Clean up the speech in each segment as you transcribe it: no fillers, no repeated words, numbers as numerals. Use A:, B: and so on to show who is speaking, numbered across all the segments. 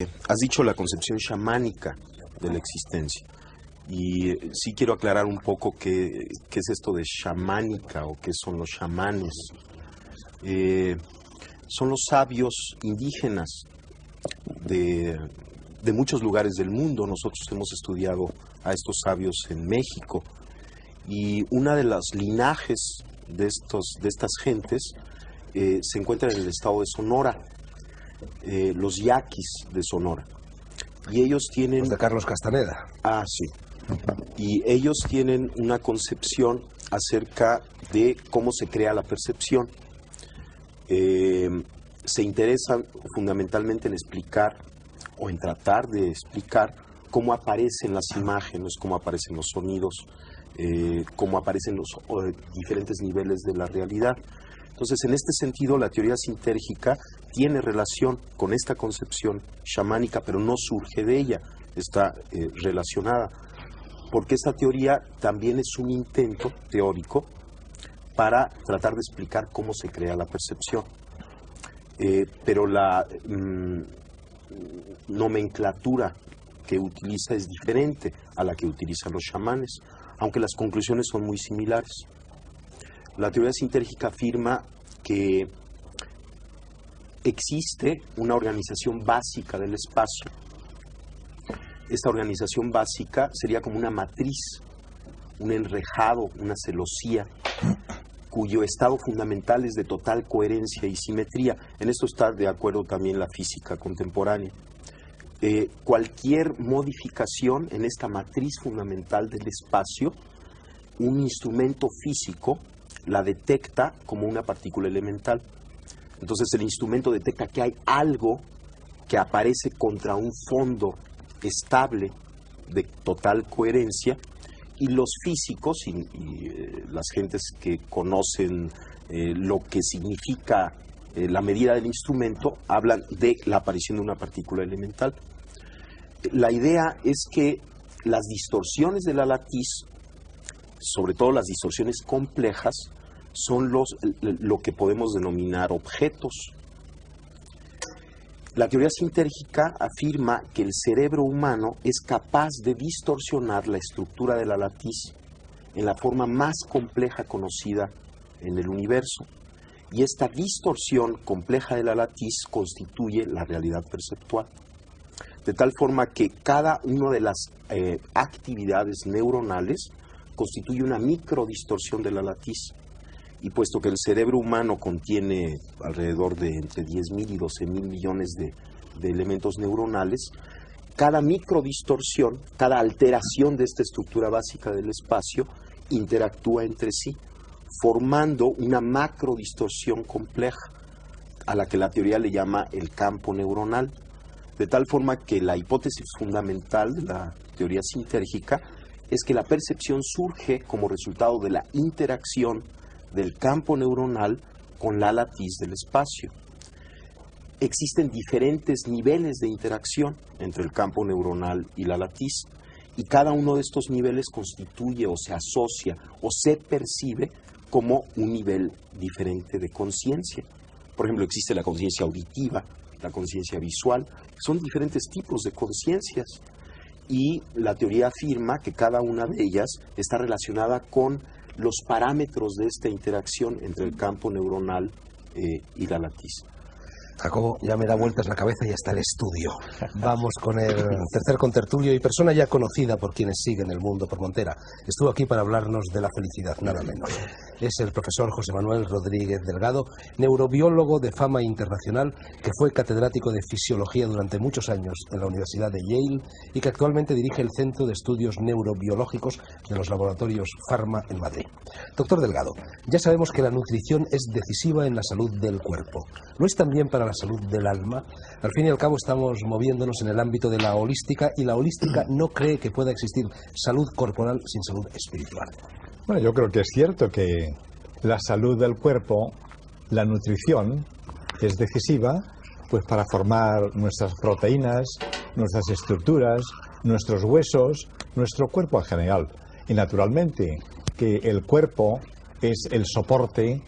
A: Has dicho la concepción chamánica de la existencia y sí quiero aclarar un poco qué es esto de chamánica o qué son los chamanes. Son los sabios indígenas de muchos lugares del mundo. Nosotros hemos estudiado a estos sabios en México y una de las linajes de estas gentes se encuentra en el estado de Sonora. Los yaquis de Sonora. Y ellos tienen...
B: Los de Carlos Castaneda.
A: Ah, sí. Y ellos tienen una concepción acerca de cómo se crea la percepción. Se interesan fundamentalmente en explicar o en tratar de explicar cómo aparecen las imágenes, cómo aparecen los sonidos, cómo aparecen los diferentes niveles de la realidad. Entonces, en este sentido, la teoría sintérgica tiene relación con esta concepción chamánica, pero no surge de ella, está relacionada, porque esta teoría también es un intento teórico para tratar de explicar cómo se crea la percepción. Pero la nomenclatura que utiliza es diferente a la que utilizan los chamanes, aunque las conclusiones son muy similares. La teoría sintérgica afirma que existe una organización básica del espacio. Esta organización básica sería como una matriz, un enrejado, una celosía, cuyo estado fundamental es de total coherencia y simetría. En esto está de acuerdo también la física contemporánea. Cualquier modificación en esta matriz fundamental del espacio, un instrumento físico la detecta como una partícula elemental. Entonces el instrumento detecta que hay algo que aparece contra un fondo estable de total coherencia, y los físicos y las gentes que conocen lo que significa la medida del instrumento hablan de la aparición de una partícula elemental. La idea es que las distorsiones de la latiz, sobre todo las distorsiones complejas, son lo que podemos denominar objetos. La teoría sintérgica afirma que el cerebro humano es capaz de distorsionar la estructura de la latiz en la forma más compleja conocida en el universo. Y esta distorsión compleja de la latiz constituye la realidad perceptual. De tal forma que cada una de las actividades neuronales constituye una microdistorsión de la latiz. Y puesto que el cerebro humano contiene alrededor de entre 10.000 y 12.000 millones de elementos neuronales, cada microdistorsión, cada alteración de esta estructura básica del espacio interactúa entre sí, formando una macrodistorsión compleja, a la que la teoría le llama el campo neuronal. De tal forma que la hipótesis fundamental de la teoría sintérgica es que la percepción surge como resultado de la interacción del campo neuronal con la latiz del espacio. Existen diferentes niveles de interacción entre el campo neuronal y la latiz, y cada uno de estos niveles constituye o se asocia o se percibe como un nivel diferente de conciencia. Por ejemplo, existe la conciencia auditiva, la conciencia visual, son diferentes tipos de conciencias, y la teoría afirma que cada una de ellas está relacionada con los parámetros de esta interacción entre el campo neuronal y la latiz.
B: Jacobo, ya me da vueltas la cabeza y hasta el estudio. Vamos con el tercer contertulio y persona ya conocida por quienes siguen el mundo por Montera. Estuvo aquí para hablarnos de la felicidad, nada menos. Es el profesor José Manuel Rodríguez Delgado, neurobiólogo de fama internacional, que fue catedrático de fisiología durante muchos años en la Universidad de Yale y que actualmente dirige el Centro de Estudios Neurobiológicos de los Laboratorios Pharma en Madrid. Doctor Delgado, ya sabemos que la nutrición es decisiva en la salud del cuerpo. ¿Lo es también para la salud del alma? Al fin y al cabo estamos moviéndonos en el ámbito de la holística, y la holística no cree que pueda existir salud corporal sin salud espiritual.
C: Bueno, yo creo que es cierto que la salud del cuerpo, la nutrición, es decisiva pues para formar nuestras proteínas, nuestras estructuras, nuestros huesos, nuestro cuerpo en general. Y naturalmente que el cuerpo es el soporte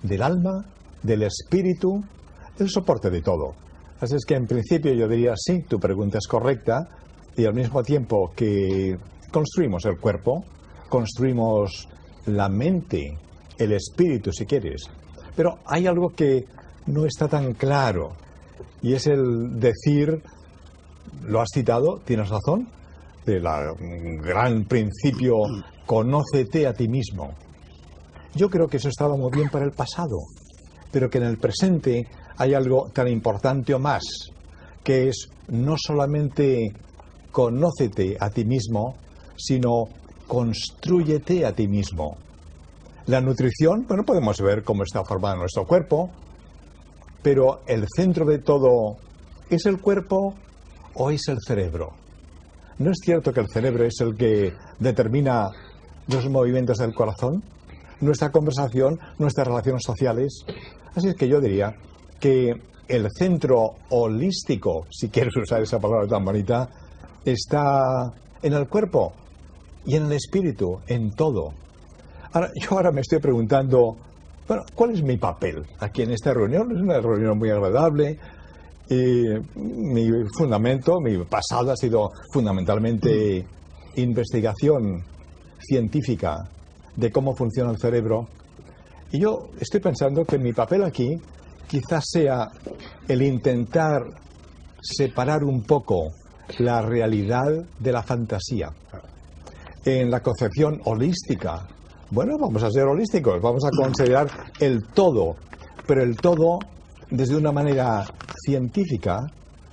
C: del alma, del espíritu, el soporte de todo. Así es que en principio yo diría sí, tu pregunta es correcta, y al mismo tiempo que construimos el cuerpo, construimos la mente, el espíritu si quieres. Pero hay algo que no está tan claro, y es el decir, lo has citado, tienes razón, del gran principio, conócete a ti mismo. Yo creo que eso estaba muy bien para el pasado, pero que en el presente hay algo tan importante o más, que es no solamente conócete a ti mismo, sino constrúyete a ti mismo. La nutrición, bueno, podemos ver cómo está formado nuestro cuerpo, pero el centro de todo, ¿es el cuerpo o es el cerebro? ¿No es cierto que el cerebro es el que determina los movimientos del corazón, nuestra conversación, nuestras relaciones sociales? Así es que yo diría que el centro holístico, si quieres usar esa palabra tan bonita, está en el cuerpo y en el espíritu, en todo. Ahora me estoy preguntando, bueno, ¿cuál es mi papel aquí en esta reunión? Es una reunión muy agradable. Mi fundamento, mi pasado ha sido fundamentalmente investigación científica de cómo funciona el cerebro. Y yo estoy pensando que mi papel aquí quizás sea el intentar separar un poco la realidad de la fantasía. En la concepción holística, bueno, vamos a ser holísticos, vamos a considerar el todo, pero el todo desde una manera científica.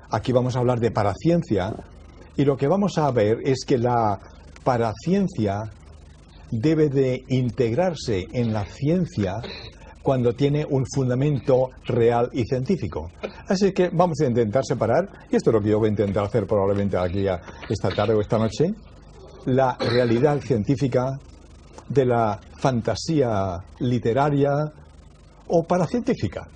C: Aquí vamos a hablar de paraciencia, y lo que vamos a ver es que la paraciencia debe de integrarse en la ciencia cuando tiene un fundamento real y científico. Así que vamos a intentar separar, y esto es lo que yo voy a intentar hacer probablemente aquí esta tarde o esta noche, la realidad científica de la fantasía literaria o paracientífica.